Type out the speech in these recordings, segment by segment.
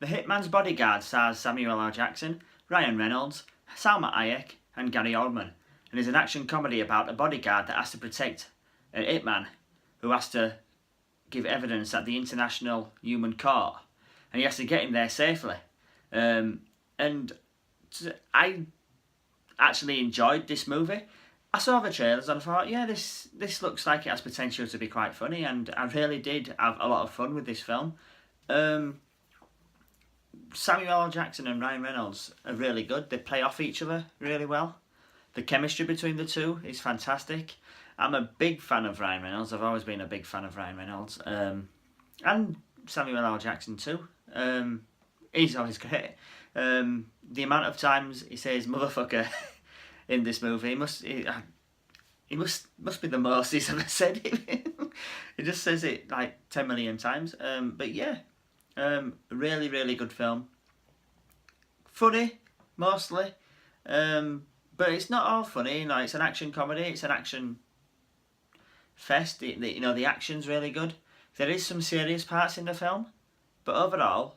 The Hitman's Bodyguard stars Samuel L. Jackson, Ryan Reynolds, Salma Hayek and Gary Oldman, and is an action comedy about a bodyguard that has to protect a hitman who has to give evidence at the International Human Court, and he has to get him there safely. And I actually enjoyed this movie. I saw the trailers and I thought, yeah, this looks like it has potential to be quite funny, and I really did have a lot of fun with this film. Samuel L. Jackson and Ryan Reynolds are really good. They play off each other really well. The chemistry between the two is fantastic. I'm a big fan of Ryan Reynolds. I've always been a big fan of Ryan Reynolds. And Samuel L. Jackson too. He's always great. The amount of times he says motherfucker in this movie, he must be the most he's ever said it. He just says it like 10 million times. But yeah, really, really good film. Funny, mostly. But it's not all funny. It's an action comedy. It's an action fest. The action's really good. There is some serious parts in the film, but overall,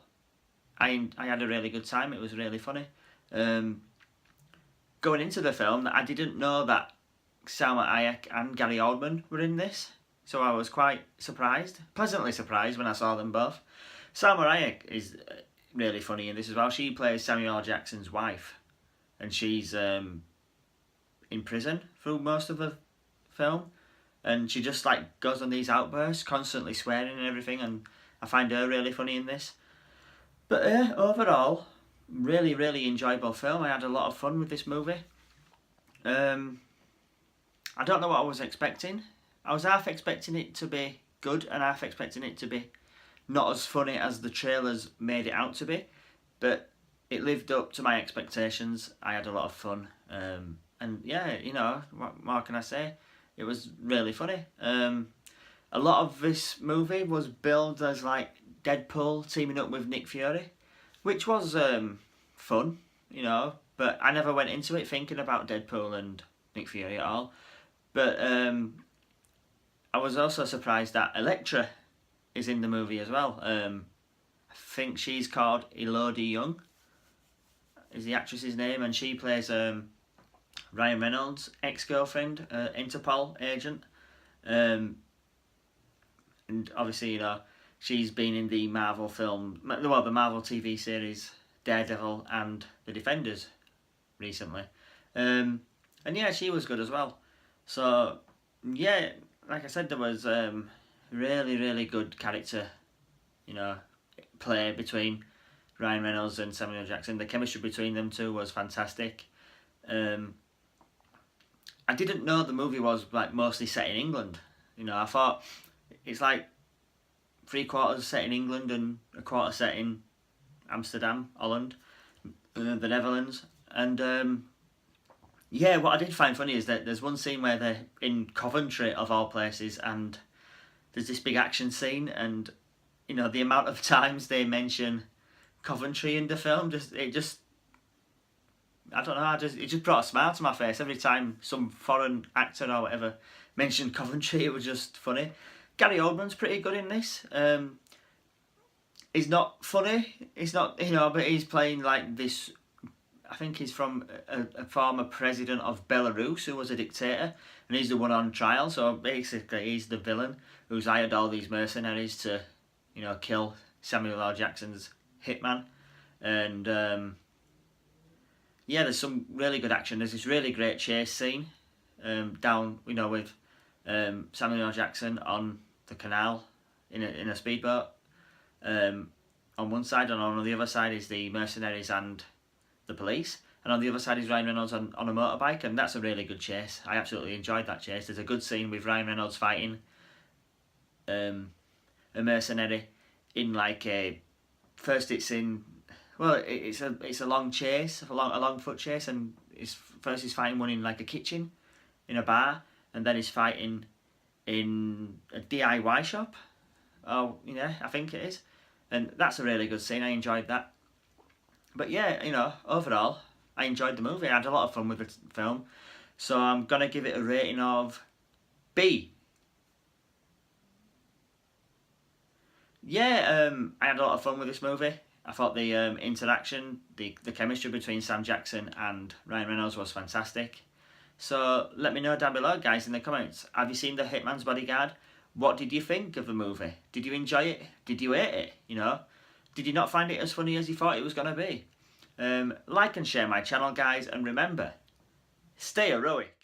I had a really good time. It was really funny. Going into the film, I didn't know that Salma Hayek and Gary Oldman were in this, so I was quite surprised, pleasantly surprised when I saw them both. Salma Hayek is really funny in this as well. She plays Samuel L. Jackson's wife, and she's in prison through most of the film, and she just goes on these outbursts, constantly swearing and everything, and I find her really funny in this. But yeah, overall, really, really enjoyable film. I had a lot of fun with this movie. I don't know what I was expecting. I was half expecting it to be good and half expecting it to be not as funny as the trailers made it out to be, but it lived up to my expectations. I had a lot of fun, and yeah, what more can I say? It was really funny. A lot of this movie was billed as Deadpool teaming up with Nick Fury, which was fun, but I never went into it thinking about Deadpool and Nick Fury at all. But I was also surprised that Elektra is in the movie as well. I think she's called Elodie Young, is the actress's name, and she plays Ryan Reynolds' ex-girlfriend, Interpol agent. And obviously, she's been in the Marvel film, the Marvel TV series Daredevil and The Defenders recently. And yeah, she was good as well. So yeah, like I said, there was really, really good character, play between Ryan Reynolds and Samuel Jackson. The chemistry between them two was fantastic. I didn't know the movie was mostly set in England. I thought it's 3/4 set in England and a quarter set in Amsterdam, Holland, the Netherlands. And yeah, what I did find funny is that there's one scene where they're in Coventry of all places, and there's this big action scene, and the amount of times they mention Coventry in the film, it just brought a smile to my face every time some foreign actor or whatever mentioned Coventry. It was just funny. Gary Oldman's pretty good in this. He's not funny. He's not, but he's playing this. I think he's from a former president of Belarus who was a dictator, and he's the one on trial. So basically, he's the villain who's hired all these mercenaries to, kill Samuel L. Jackson's hitman. And yeah, there's some really good action. There's this really great chase scene down, with Samuel L. Jackson on the canal in a speedboat on one side, and on the other side is the mercenaries and the police, and on the other side is Ryan Reynolds on a motorbike, and that's a really good chase. I absolutely enjoyed that chase. There's a good scene with Ryan Reynolds fighting a mercenary in first it's a long chase, a long foot chase, and first he's fighting one in a kitchen in a bar, and then he's fighting in a DIY shop. Oh, I think it is, and that's a really good scene. I enjoyed that. But yeah, overall, I enjoyed the movie. I had a lot of fun with the film, so I'm gonna give it a rating of B. Yeah, I had a lot of fun with this movie. I thought the interaction, the chemistry between Sam Jackson and Ryan Reynolds was fantastic. So let me know down below, guys, in the comments. Have you seen the Hitman's Bodyguard? What did you think of the movie? Did you enjoy it? Did you hate it? You know, did you not find it as funny as you thought it was going to be? Like and share my channel, guys, and remember, stay heroic.